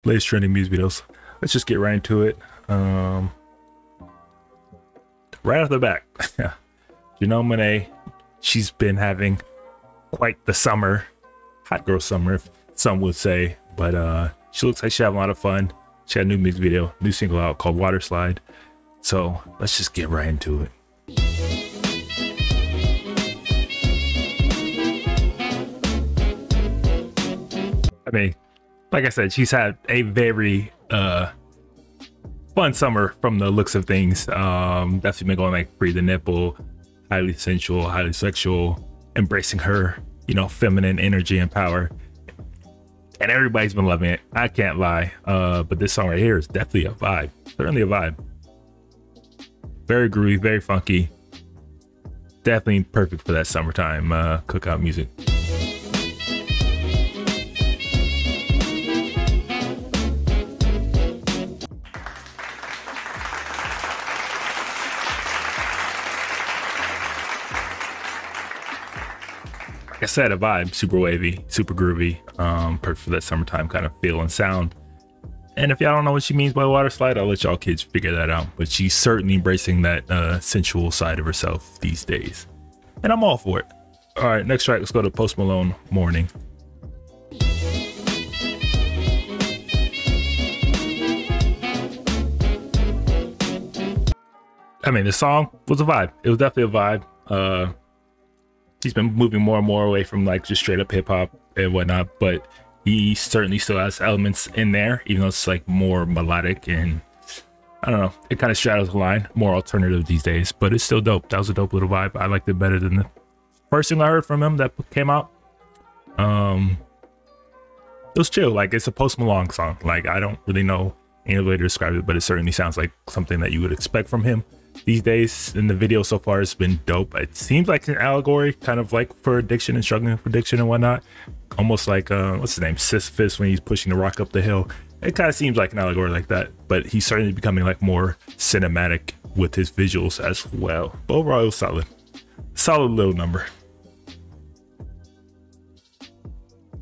latest trending music videos. Let's just get right into it. Right off the bat, Janelle Monáe, she's been having quite the summer, hot girl summer, if some would say, but she looks like she's having a lot of fun. She had a new music video, new single out called Water Slide. So let's just get right into it. I mean, like I said, she's had a very fun summer from the looks of things. Definitely been going like free the nipple, highly sensual, highly sexual, embracing her, you know, feminine energy and power. And everybody's been loving it. I can't lie. But this song right here is definitely a vibe. Certainly a vibe. Very groovy, very funky. Definitely perfect for that summertime cookout music. Like I said, a vibe, super wavy, super groovy, perfect for that summertime kind of feel and sound. And if y'all don't know what she means by water slide, I'll let y'all kids figure that out. But she's certainly embracing that sensual side of herself these days. And I'm all for it. All right, next track, let's go to Post Malone, Mourning. I mean, the song was a vibe. It was definitely a vibe. He's been moving more and more away from like just straight up hip hop and whatnot, but he certainly still has elements in there, even though it's like more melodic and I don't know, it kind of straddles the line, more alternative these days, but it's still dope. That was a dope little vibe. I liked it better than the first thing I heard from him that came out. It was chill. Like, it's a Post Malone song. Like, I don't really know any way to describe it, but it certainly sounds like something that you would expect from him these days. In the video so far, it's been dope. It seems like an allegory, kind of like for addiction and struggling with addiction and whatnot. Almost like what's his name, Sisyphus, when he's pushing the rock up the hill. It kind of seems like an allegory like that, but he's certainly becoming like more cinematic with his visuals as well. But overall, it was solid little number.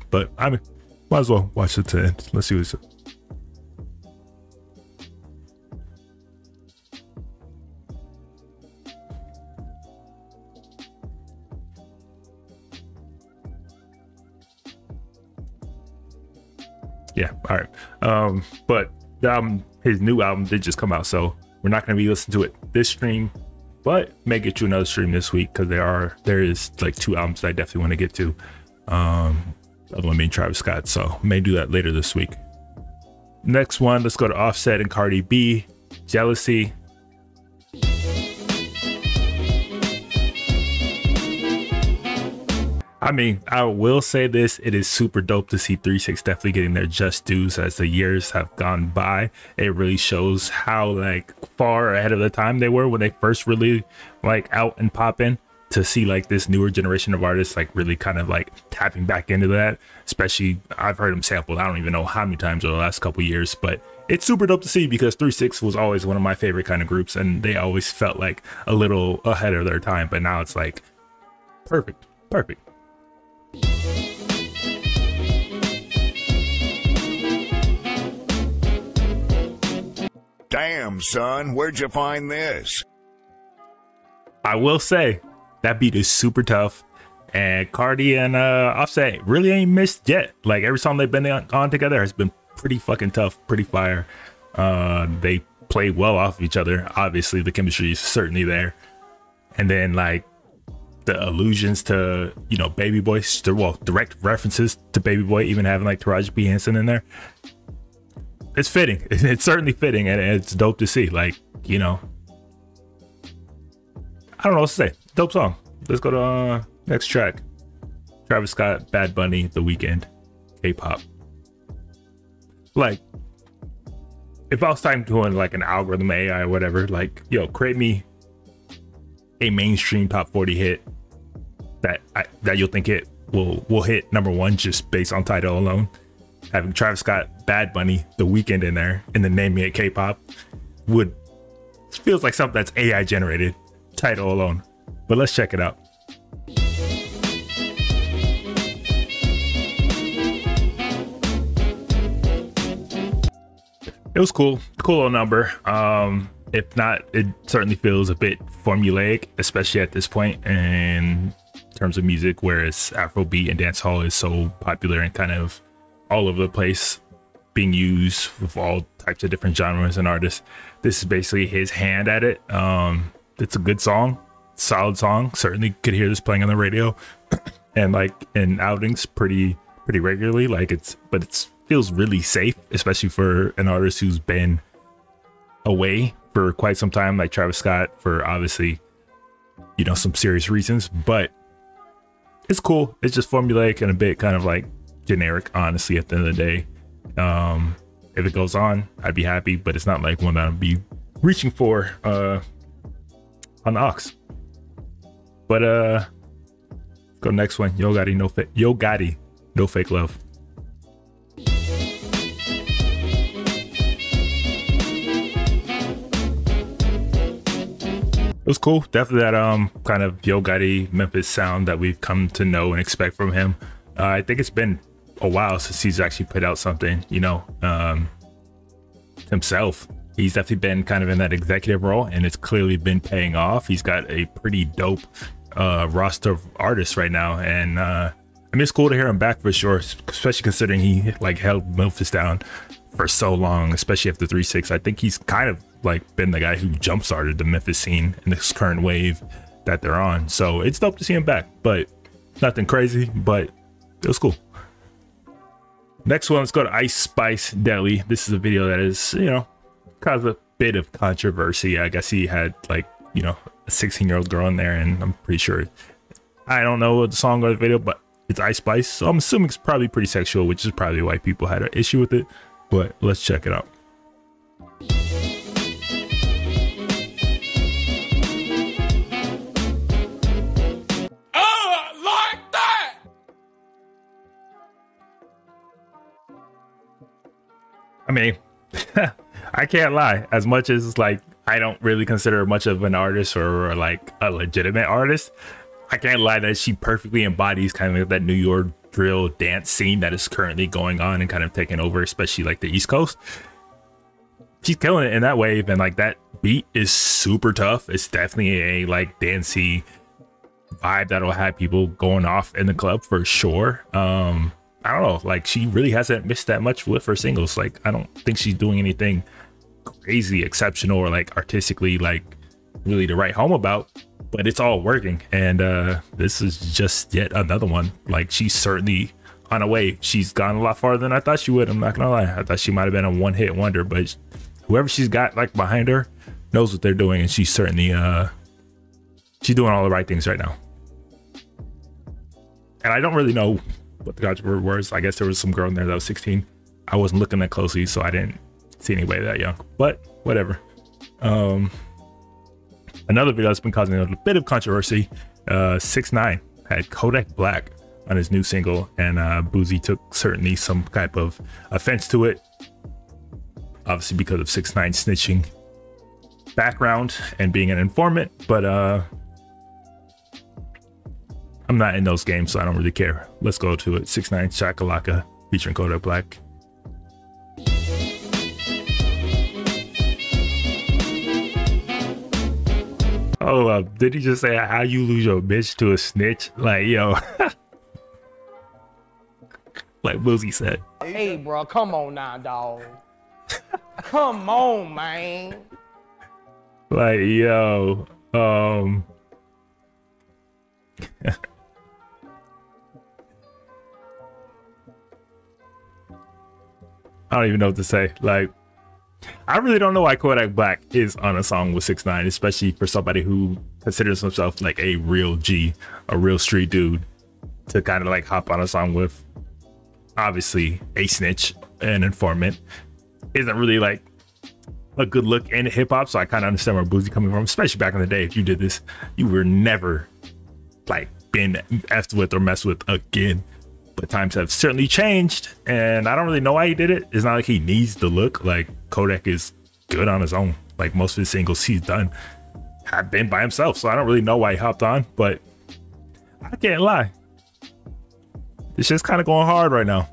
But I mean, might as well watch it to end. Let's see what it's. Yeah, all right. But the album, his new album did just come out, so we're not going to be listening to it this stream, but may get you another stream this week because there is like 2 albums that I definitely want to get to. The other one being Travis Scott, so may do that later this week. Next one, let's go to Offset and Cardi B, Jealousy. I mean, I will say this, it is super dope to see 6ix9ine definitely getting their just dues as the years have gone by. It really shows how like far ahead of the time they were when they first really like out and popping, to see like this newer generation of artists like really kind of like tapping back into that. Especially, I've heard them sampled, I don't even know how many times over the last couple years, but it's super dope to see because 6ix9ine was always one of my favorite kind of groups and they always felt like a little ahead of their time, but now it's like perfect. Damn, son, where'd you find this? I will say that beat is super tough, and Cardi and Offset really ain't missed yet. Like, every song they've been on together has been pretty fucking tough, pretty fire. They play well off of each other. Obviously, the chemistry is certainly there. And then like the allusions to, you know, Baby Boy, well, direct references to Baby Boy, even having like Taraji P. Henson in there. It's fitting. It's certainly fitting, and it's dope to see. Like, you know, I don't know what to say. Dope song. Let's go to next track. Travis Scott, Bad Bunny, The Weeknd, K-pop. Like, if I was talking to like an algorithm AI or whatever, like, yo, create me a mainstream top 40 hit that you'll think it will hit #1 just based on title alone. Having Travis Scott, Bad Bunny, The Weeknd in there, and then naming it K-pop feels like something that's AI generated, title alone. But let's check it out. It was cool. Cool little number. If not, it certainly feels a bit formulaic, especially at this point in terms of music, whereas Afrobeat and dancehall is so popular and kind of all over the place, being used with all types of different genres and artists. This is basically his hand at it. It's a good song, solid song. Certainly could hear this playing on the radio and like in outings pretty regularly. Like it feels really safe, especially for an artist who's been away for quite some time, like Travis Scott, for obviously, you know, some serious reasons. But it's cool. It's just formulaic and a bit kind of like generic, honestly, at the end of the day. If it goes on, I'd be happy, but it's not like one that I'd be reaching for on the aux. But go next one. Yo Gotti, no fake love. It was cool. Definitely that kind of Yo Gotti Memphis sound that we've come to know and expect from him. I think it's been a while since he's actually put out something, you know, himself. He's definitely been kind of in that executive role, and it's clearly been paying off. He's got a pretty dope roster of artists right now, and I mean, it's cool to hear him back for sure, especially considering he like held Memphis down for so long, especially after 3-6. I think he's kind of like been the guy who jump started the Memphis scene in this current wave that they're on. So it's dope to see him back, but nothing crazy, but it was cool. Next one, let's go to Ice Spice Deli. This is a video that is, you know, caused a bit of controversy. I guess he had like, you know, a 16-year-old girl in there, and I'm pretty sure, I don't know what the song or the video, but it's Ice Spice, so I'm assuming it's probably pretty sexual, which is probably why people had an issue with it. But let's check it out. I mean, I can't lie. As much as like I don't really consider her much of an artist or like a legitimate artist, I can't lie that she perfectly embodies kind of like that New York drill dance scene that is currently going on and kind of taking over, especially like the East Coast. She's killing it in that wave, and like that beat is super tough. It's definitely a like dancey vibe that'll have people going off in the club for sure. I don't know, like she really hasn't missed that much with her singles. Like I don't think she's doing anything crazy exceptional or like artistically like really to write home about, but it's all working. And this is just yet another one. Like she's certainly on a wave. She's gone a lot farther than I thought she would. I'm not gonna lie. I thought she might have been a one-hit wonder, but whoever she's got like behind her knows what they're doing, and she's certainly she's doing all the right things right now. And I don't really know what the controversy was. I guess there was some girl in there that was 16. I wasn't looking that closely, so I didn't see anybody that young, but whatever. Another video that's been causing a bit of controversy, 6ix9ine had Kodak Black on his new single, and Boozy took certainly some type of offense to it, obviously because of 6ix9ine snitching background and being an informant. But I'm not in those games, so I don't really care. Let's go to it. 6ix9ine Shaka Laka featuring Kodak Black. Oh, did he just say how you lose your bitch to a snitch? Like, yo. Like Boozy said. Hey, bro, come on now, dog. Come on, man. Like, yo. I don't even know what to say. Like, I really don't know why Kodak Black is on a song with 6ix9ine, especially for somebody who considers himself like a real G, a real street dude, to kind of like hop on a song with obviously a snitch, an informant. Isn't really like a good look in hip hop. So I kind of understand where Boozy coming from, especially back in the day. If you did this, you were never like been effed with or messed with again. But times have certainly changed, and I don't really know why he did it. It's not like he needs the look. Like Kodak is good on his own. Like most of the singles he's done have been by himself, so I don't really know why he hopped on. But I can't lie, it's just kind of going hard right now.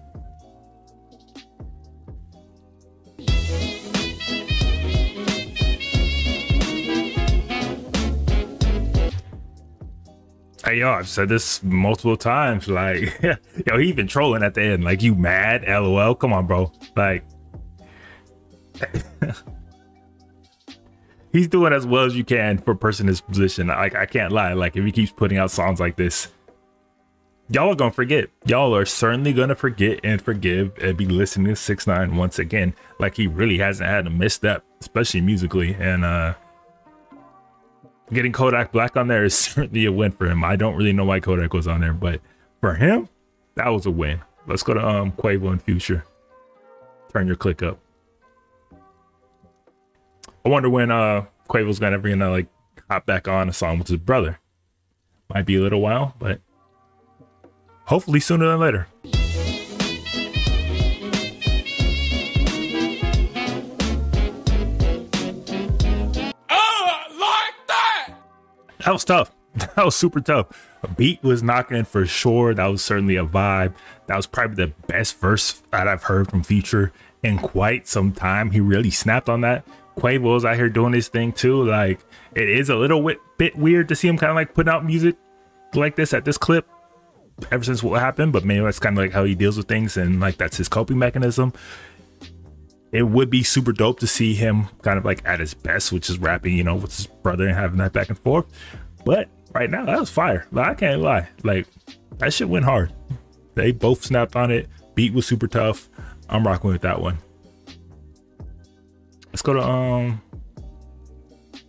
Hey, yo, I've said this multiple times. Like, yo, he even trolling at the end. Like, you mad? LOL. Come on, bro. Like, he's doing as well as you can for a person in his position. Like, I can't lie. Like, if he keeps putting out songs like this, y'all are gonna forget. Y'all are certainly gonna forget and forgive and be listening to 6ix9ine once again. Like, he really hasn't had a misstep, especially musically. And getting Kodak Black on there is certainly a win for him. I don't really know why Kodak was on there, but for him, that was a win. Let's go to Quavo and Future. Turn your Clic up. I wonder when Quavo's gonna like hop back on a song with his brother. Might be a little while, but hopefully sooner than later. That was tough. That was super tough. A beat was knocking in for sure. That was certainly a vibe. That was probably the best verse that I've heard from Future in quite some time. He really snapped on that. Quavo's out here doing his thing too. Like, it is a little bit weird to see him kind of like putting out music like this at this clip ever since what happened, but maybe that's kind of like how he deals with things, and like that's his coping mechanism. It would be super dope to see him kind of like at his best, which is rapping, you know, with his brother and having that back and forth. But right now, that was fire. Like, I can't lie. Like, that shit went hard. They both snapped on it. Beat was super tough. I'm rocking with that one. Let's go to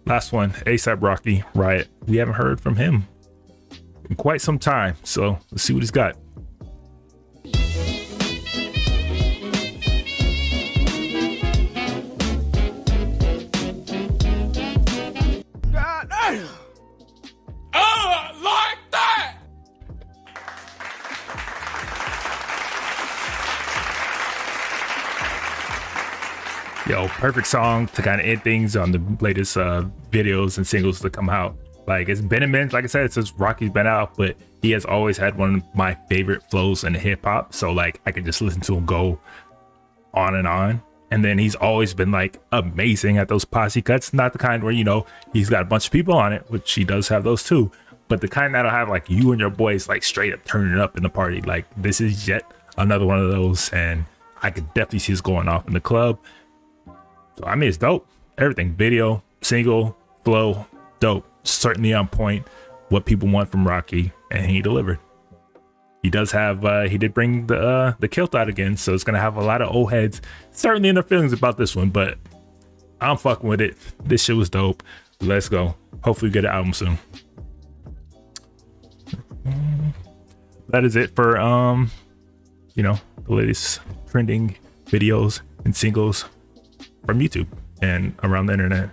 last one, ASAP Rocky, Riot. We haven't heard from him in quite some time, so let's see what he's got. Yo, perfect song to kind of end things on the latest videos and singles to come out. Like, it's been a minute, like I said, since Rocky's been out, but he has always had one of my favorite flows in hip hop. So like, I could just listen to him go on and on. And then he's always been like amazing at those posse cuts. Not the kind where, you know, he's got a bunch of people on it, which he does have those too, but the kind that'll have like you and your boys like straight up turning up in the party. Like, this is yet another one of those, and I could definitely see this going off in the club. So I mean, it's dope. Everything, video, single, flow, dope. Certainly on point. What people want from Rocky, and he delivered. He does have, he did bring the kilt out again, so it's gonna have a lot of old heads certainly in their feelings about this one, but I'm fucking with it. This shit was dope. Let's go. Hopefully we get an album soon. That is it for you know, the latest trending videos and singles from YouTube and around the internet.